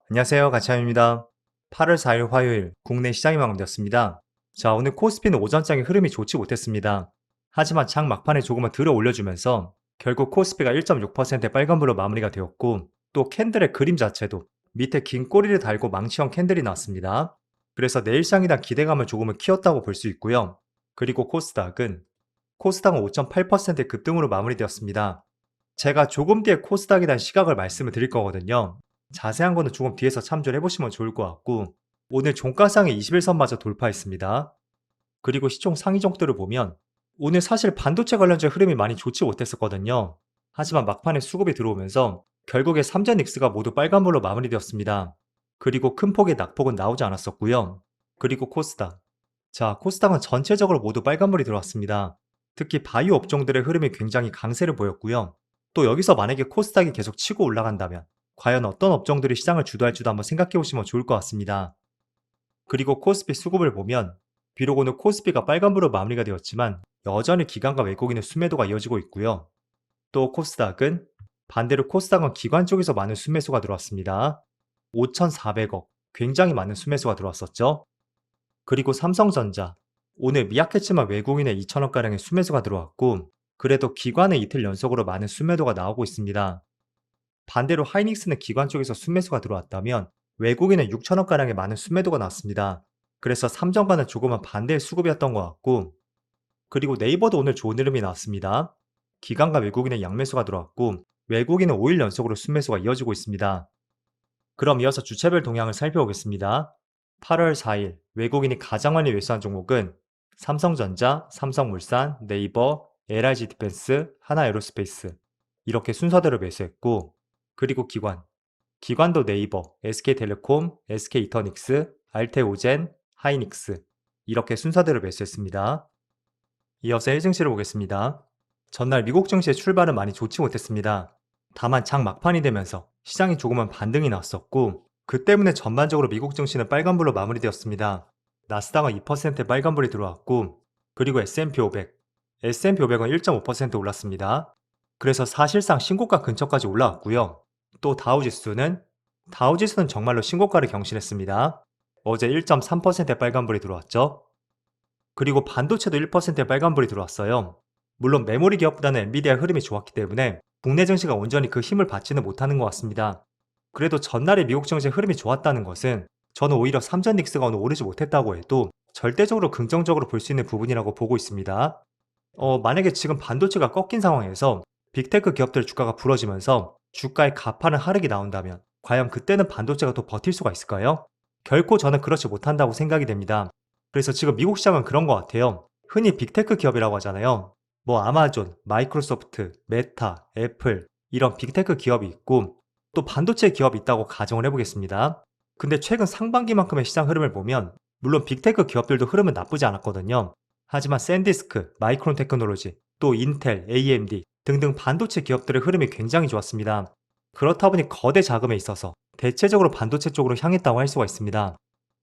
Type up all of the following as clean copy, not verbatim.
안녕하세요. 가차입니다. 8월 4일 화요일 국내 시장이 마감되었습니다. 자, 오늘 코스피는 오전장의 흐름이 좋지 못했습니다. 하지만 장 막판에 조금은 들어 올려주면서 결국 코스피가 1.6% 빨간불로 마무리가 되었고 또 캔들의 그림 자체도 밑에 긴 꼬리를 달고 망치형 캔들이 나왔습니다. 그래서 내일 시장에 대한 기대감을 조금은 키웠다고 볼 수 있고요. 그리고 코스닥은 5.8% 급등으로 마무리되었습니다. 제가 조금 뒤에 코스닥에 대한 시각을 말씀을 드릴 거거든요. 자세한 거는 조금 뒤에서 참조를 해보시면 좋을 것 같고 오늘 종가상의 21선마저 돌파했습니다. 그리고 시총 상위 정도를 보면 오늘 사실 반도체 관련주 흐름이 많이 좋지 못했었거든요. 하지만 막판에 수급이 들어오면서 결국에 삼전 닉스가 모두 빨간불로 마무리되었습니다. 그리고 큰 폭의 낙폭은 나오지 않았었고요. 그리고 코스닥. 자, 코스닥은 전체적으로 모두 빨간불이 들어왔습니다. 특히 바이오 업종들의 흐름이 굉장히 강세를 보였고요. 또 여기서 만약에 코스닥이 계속 치고 올라간다면 과연 어떤 업종들이 시장을 주도할지도 한번 생각해 보시면 좋을 것 같습니다. 그리고 코스피 수급을 보면 비록 오늘 코스피가 빨간불로 마무리가 되었지만 여전히 기관과 외국인의 순매도가 이어지고 있고요. 또 반대로 코스닥은 기관 쪽에서 많은 순매수가 들어왔습니다. 5,400억, 굉장히 많은 순매수가 들어왔었죠. 그리고 삼성전자, 오늘 미약했지만 외국인의 2천억가량의 순매수가 들어왔고 그래도 기관의 이틀 연속으로 많은 순매도가 나오고 있습니다. 반대로 하이닉스는 기관 쪽에서 순매수가 들어왔다면 외국인은 6천억가량의 많은 순매도가 나왔습니다. 그래서 삼성과는 조금은 반대의 수급이었던 것 같고 그리고 네이버도 오늘 좋은 흐름이 나왔습니다. 기관과 외국인의 양매수가 들어왔고 외국인은 5일 연속으로 순매수가 이어지고 있습니다. 그럼 이어서 주체별 동향을 살펴보겠습니다. 8월 4일 외국인이 가장 많이 매수한 종목은 삼성전자, 삼성물산, 네이버, LIG 디펜스, 하나에로스페이스 이렇게 순서대로 매수했고 그리고 기관도 네이버, SK텔레콤, SK이터닉스, 알테오젠, 하이닉스 이렇게 순서대로 매수했습니다. 이어서 해외 증시를 보겠습니다. 전날 미국 증시의 출발은 많이 좋지 못했습니다. 다만 장 막판이 되면서 시장이 조금은 반등이 났었고 그 때문에 전반적으로 미국 증시는 빨간불로 마무리되었습니다. 나스닥은 2% 빨간불이 들어왔고 그리고 S&P 500은 1.5% 올랐습니다. 그래서 사실상 신고가 근처까지 올라왔고요. 또 다우지수는 정말로 신고가를 경신했습니다. 어제 1.3% 빨간불이 들어왔죠. 그리고 반도체도 1% 빨간불이 들어왔어요. 물론 메모리 기업보다는 엔비디아 흐름이 좋았기 때문에 국내 증시가 온전히 그 힘을 받지는 못하는 것 같습니다. 그래도 전날에 미국 증시의 흐름이 좋았다는 것은 저는 오히려 삼전 닉스가 오늘 오르지 못했다고 해도 절대적으로 긍정적으로 볼 수 있는 부분이라고 보고 있습니다. 만약에 지금 반도체가 꺾인 상황에서 빅테크 기업들 주가가 부러지면서 주가의 가파른 하락이 나온다면 과연 그때는 반도체가 더 버틸 수가 있을까요? 결코 저는 그렇지 못한다고 생각이 됩니다. 그래서 지금 미국 시장은 그런 것 같아요. 흔히 빅테크 기업이라고 하잖아요. 뭐 아마존, 마이크로소프트, 메타, 애플 이런 빅테크 기업이 있고 또 반도체 기업이 있다고 가정을 해보겠습니다. 근데 최근 상반기만큼의 시장 흐름을 보면 물론 빅테크 기업들도 흐름은 나쁘지 않았거든요. 하지만 샌디스크, 마이크론 테크놀로지, 또 인텔, AMD 등등 반도체 기업들의 흐름이 굉장히 좋았습니다. 그렇다 보니 거대 자금에 있어서 대체적으로 반도체 쪽으로 향했다고 할 수가 있습니다.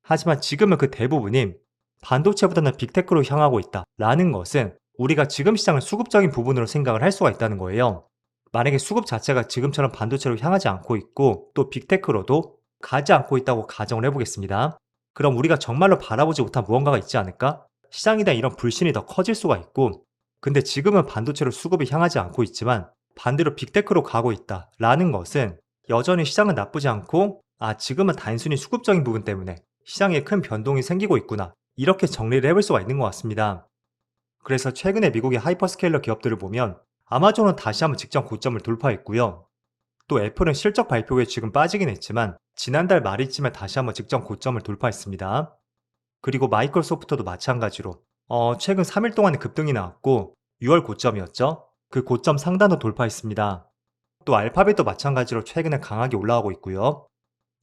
하지만 지금은 그 대부분이 반도체보다는 빅테크로 향하고 있다라는 것은 우리가 지금 시장을 수급적인 부분으로 생각을 할 수가 있다는 거예요. 만약에 수급 자체가 지금처럼 반도체로 향하지 않고 있고 또 빅테크로도 가지 않고 있다고 가정을 해보겠습니다. 그럼 우리가 정말로 바라보지 못한 무언가가 있지 않을까? 시장에 대한 이런 불신이 더 커질 수가 있고 근데 지금은 반도체로 수급이 향하지 않고 있지만 반대로 빅테크로 가고 있다라는 것은 여전히 시장은 나쁘지 않고 지금은 단순히 수급적인 부분 때문에 시장에 큰 변동이 생기고 있구나 이렇게 정리를 해볼 수가 있는 것 같습니다. 그래서 최근에 미국의 하이퍼스케일러 기업들을 보면 아마존은 다시 한번 직전 고점을 돌파했고요. 또 애플은 실적 발표 후에 지금 빠지긴 했지만 지난달 말이쯤에 다시 한번 직전 고점을 돌파했습니다. 그리고 마이크로소프트도 마찬가지로 최근 3일 동안의 급등이 나왔고 6월 고점이었죠. 그 고점 상단도 돌파했습니다. 또 알파벳도 마찬가지로 최근에 강하게 올라가고 있고요.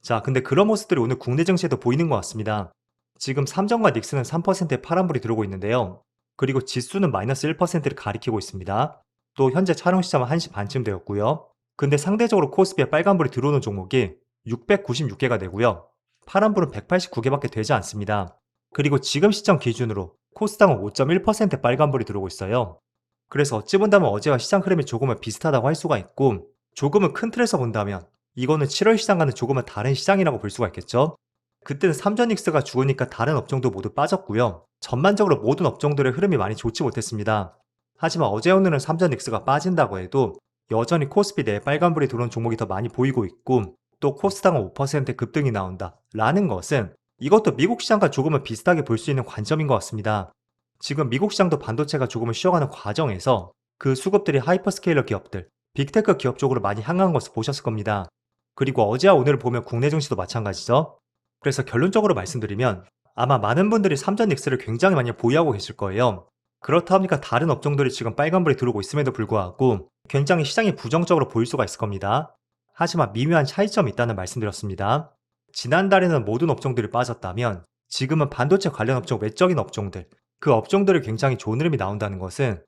자, 근데 그런 모습들이 오늘 국내 증시에도 보이는 것 같습니다. 지금 삼성과 닉스는 3%의 파란불이 들어오고 있는데요. 그리고 지수는 마이너스 1%를 가리키고 있습니다. 또 현재 촬영 시점은 1시 반쯤 되었고요. 근데 상대적으로 코스피에 빨간불이 들어오는 종목이 696개가 되고요. 파란불은 189개밖에 되지 않습니다. 그리고 지금 시점 기준으로 코스닥은 5.1% 빨간불이 들어오고 있어요. 그래서 어찌 본다면 어제와 시장 흐름이 조금은 비슷하다고 할 수가 있고 조금은 큰 틀에서 본다면 이거는 7월 시장과는 조금은 다른 시장이라고 볼 수가 있겠죠. 그때는 삼전 닉스가 죽으니까 다른 업종도 모두 빠졌고요. 전반적으로 모든 업종들의 흐름이 많이 좋지 못했습니다. 하지만 어제 오늘은 삼전 닉스가 빠진다고 해도 여전히 코스피 내에 빨간불이 들어온 종목이 더 많이 보이고 있고, 또 코스닥은 5% 급등이 나온다 라는 것은 이것도 미국 시장과 조금은 비슷하게 볼 수 있는 관점인 것 같습니다. 지금 미국 시장도 반도체가 조금은 쉬어가는 과정에서 그 수급들이 하이퍼스케일러 기업들, 빅테크 기업 쪽으로 많이 향한 것을 보셨을 겁니다. 그리고 어제와 오늘을 보면 국내 증시도 마찬가지죠. 그래서 결론적으로 말씀드리면 아마 많은 분들이 삼전 닉스를 굉장히 많이 보유하고 계실 거예요. 그렇다 보니까 다른 업종들이 지금 빨간불이 들어오고 있음에도 불구하고 굉장히 시장이 부정적으로 보일 수가 있을 겁니다. 하지만 미묘한 차이점이 있다는 말씀드렸습니다. 지난달에는 모든 업종들이 빠졌다면 지금은 반도체 관련 업종 외적인 업종들, 그 업종들이 굉장히 좋은 흐름이 나온다는 것은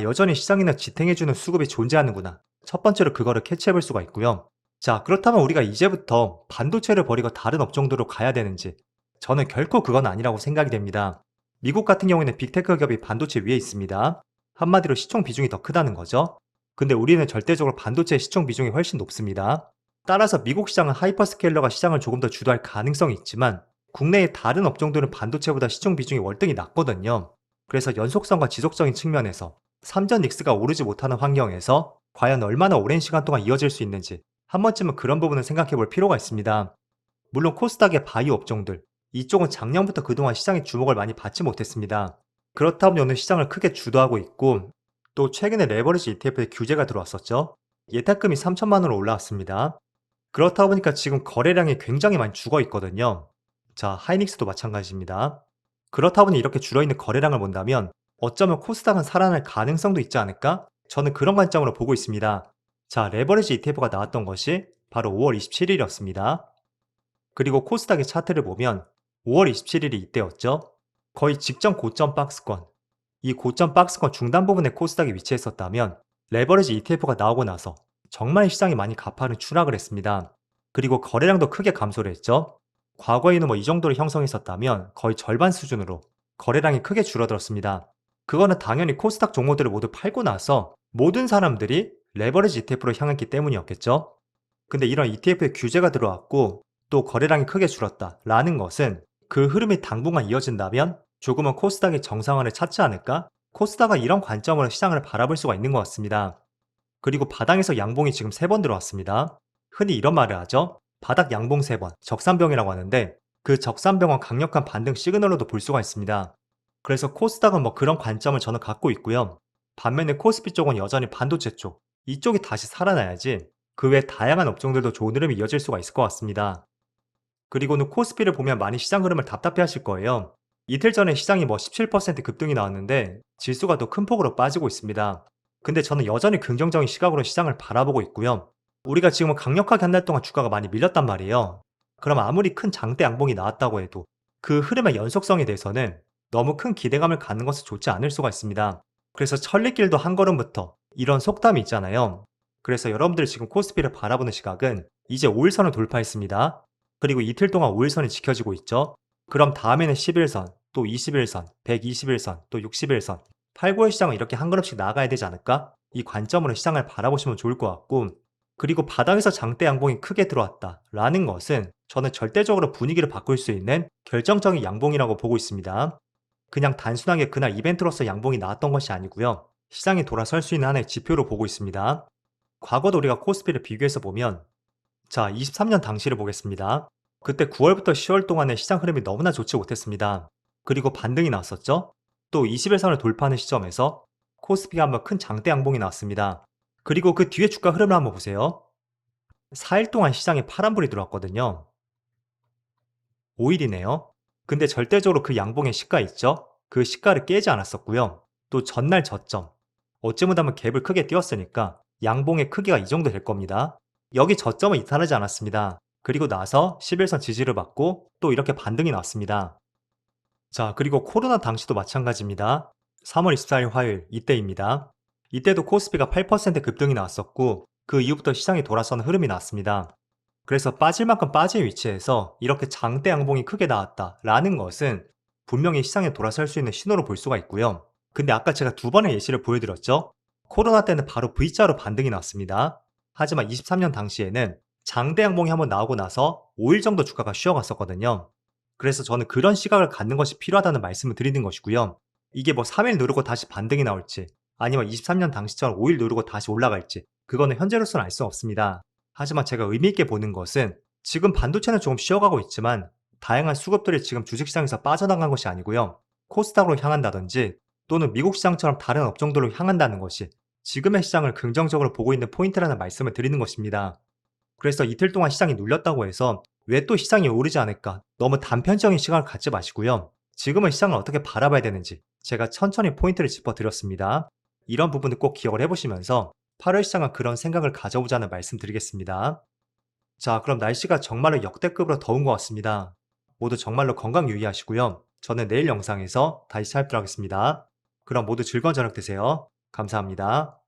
여전히 시장이나 지탱해주는 수급이 존재하는구나. 첫 번째로 그거를 캐치해볼 수가 있고요. 자, 그렇다면 우리가 이제부터 반도체를 버리고 다른 업종들로 가야 되는지, 저는 결코 그건 아니라고 생각이 됩니다. 미국 같은 경우에는 빅테크 기업이 반도체 위에 있습니다. 한마디로 시총 비중이 더 크다는 거죠. 근데 우리는 절대적으로 반도체 시총 비중이 훨씬 높습니다. 따라서 미국 시장은 하이퍼스케일러가 시장을 조금 더 주도할 가능성이 있지만 국내의 다른 업종들은 반도체보다 시총 비중이 월등히 낮거든요. 그래서 연속성과 지속적인 측면에서 삼전 닉스가 오르지 못하는 환경에서 과연 얼마나 오랜 시간 동안 이어질 수 있는지 한 번쯤은 그런 부분을 생각해 볼 필요가 있습니다. 물론 코스닥의 바이오 업종들, 이쪽은 작년부터 그동안 시장의 주목을 많이 받지 못했습니다. 그렇다 보니 오늘 시장을 크게 주도하고 있고, 또 최근에 레버리지 ETF에 규제가 들어왔었죠. 예탁금이 3천만 원으로 올라왔습니다. 그렇다 보니까 지금 거래량이 굉장히 많이 죽어 있거든요. 자, 하이닉스도 마찬가지입니다. 그렇다 보니 이렇게 줄어있는 거래량을 본다면 어쩌면 코스닥은 살아날 가능성도 있지 않을까? 저는 그런 관점으로 보고 있습니다. 자, 레버리지 ETF가 나왔던 것이 바로 5월 27일이었습니다. 그리고 코스닥의 차트를 보면 5월 27일이 이때였죠. 거의 직전 고점 박스권, 이 고점 박스권 중단 부분에 코스닥이 위치했었다면 레버리지 ETF가 나오고 나서 정말 시장이 많이 가파른 추락을 했습니다. 그리고 거래량도 크게 감소를 했죠. 과거에는 이 정도로 형성했었다면 거의 절반 수준으로 거래량이 크게 줄어들었습니다. 그거는 당연히 코스닥 종목들을 모두 팔고 나서 모든 사람들이 레버리지 ETF로 향했기 때문이었겠죠. 근데 이런 ETF에 규제가 들어왔고 또 거래량이 크게 줄었다라는 것은 그 흐름이 당분간 이어진다면 조금은 코스닥이 정상화를 찾지 않을까? 코스닥은 이런 관점으로 시장을 바라볼 수가 있는 것 같습니다. 그리고 바닥에서 양봉이 지금 3번 들어왔습니다. 흔히 이런 말을 하죠. 바닥 양봉 3번, 적산병이라고 하는데 그 적산병은 강력한 반등 시그널로도 볼 수가 있습니다. 그래서 코스닥은 그런 관점을 저는 갖고 있고요. 반면에 코스피 쪽은 여전히 반도체 쪽, 이쪽이 다시 살아나야지 그 외 다양한 업종들도 좋은 흐름이 이어질 수가 있을 것 같습니다. 그리고는 코스피를 보면 많이 시장 흐름을 답답해 하실 거예요. 이틀 전에 시장이 17% 급등이 나왔는데 지수가 더 큰 폭으로 빠지고 있습니다. 근데 저는 여전히 긍정적인 시각으로 시장을 바라보고 있고요. 우리가 지금은 강력하게 한 달 동안 주가가 많이 밀렸단 말이에요. 그럼 아무리 큰 장대 양봉이 나왔다고 해도 그 흐름의 연속성에 대해서는 너무 큰 기대감을 갖는 것은 좋지 않을 수가 있습니다. 그래서 천리길도 한 걸음부터 이런 속담이 있잖아요. 그래서 여러분들 지금 코스피를 바라보는 시각은 이제 5일선을 돌파했습니다. 그리고 이틀 동안 5일선이 지켜지고 있죠. 그럼 다음에는 11선, 또 21선, 121선, 또 61선, 8, 9의 시장은 이렇게 한 걸음씩 나가야 되지 않을까? 이 관점으로 시장을 바라보시면 좋을 것 같고, 그리고 바닥에서 장대 양봉이 크게 들어왔다 라는 것은 저는 절대적으로 분위기를 바꿀 수 있는 결정적인 양봉이라고 보고 있습니다. 그냥 단순하게 그날 이벤트로서 양봉이 나왔던 것이 아니고요. 시장이 돌아설 수 있는 하나의 지표로 보고 있습니다. 과거도 우리가 코스피를 비교해서 보면, 자, 23년 당시를 보겠습니다. 그때 9월부터 10월 동안의 시장 흐름이 너무나 좋지 못했습니다. 그리고 반등이 나왔었죠. 또 21선을 돌파하는 시점에서 코스피가 한번 큰 장대 양봉이 나왔습니다. 그리고 그 뒤에 주가 흐름을 한번 보세요. 4일 동안 시장에 파란불이 들어왔거든요. 5일이네요. 근데 절대적으로 그 양봉의 시가 있죠? 그 시가를 깨지 않았었고요. 또 전날 저점, 어찌 못하면 갭을 크게 띄웠으니까 양봉의 크기가 이 정도 될 겁니다. 여기 저점은 이탈하지 않았습니다. 그리고 나서 11선 지지를 받고 또 이렇게 반등이 나왔습니다. 자, 그리고 코로나 당시도 마찬가지입니다. 3월 24일 화요일 이때입니다. 이때도 코스피가 8% 급등이 나왔었고 그 이후부터 시장이 돌아서는 흐름이 나왔습니다. 그래서 빠질 만큼 빠진 위치에서 이렇게 장대 양봉이 크게 나왔다라는 것은 분명히 시장에 돌아설 수 있는 신호로 볼 수가 있고요. 근데 아까 제가 2번의 예시를 보여드렸죠. 코로나 때는 바로 V자로 반등이 났습니다. 하지만 23년 당시에는 장대 양봉이 한번 나오고 나서 5일 정도 주가가 쉬어갔었거든요. 그래서 저는 그런 시각을 갖는 것이 필요하다는 말씀을 드리는 것이고요. 이게 뭐 3일 누르고 다시 반등이 나올지 아니면 23년 당시처럼 5일 누르고 다시 올라갈지 그거는 현재로서는 알 수 없습니다. 하지만 제가 의미 있게 보는 것은 지금 반도체는 조금 쉬어가고 있지만 다양한 수급들이 지금 주식시장에서 빠져나간 것이 아니고요. 코스닥으로 향한다든지 또는 미국 시장처럼 다른 업종들로 향한다는 것이 지금의 시장을 긍정적으로 보고 있는 포인트라는 말씀을 드리는 것입니다. 그래서 이틀 동안 시장이 눌렸다고 해서 왜 또 시장이 오르지 않을까? 너무 단편적인 시각을 갖지 마시고요. 지금의 시장을 어떻게 바라봐야 되는지 제가 천천히 포인트를 짚어드렸습니다. 이런 부분을 꼭 기억을 해보시면서 8월 시장은 그런 생각을 가져보자는 말씀 드리겠습니다. 자, 그럼 날씨가 정말로 역대급으로 더운 것 같습니다. 모두 정말로 건강 유의하시고요. 저는 내일 영상에서 다시 찾아뵙도록 하겠습니다. 그럼 모두 즐거운 저녁 되세요. 감사합니다.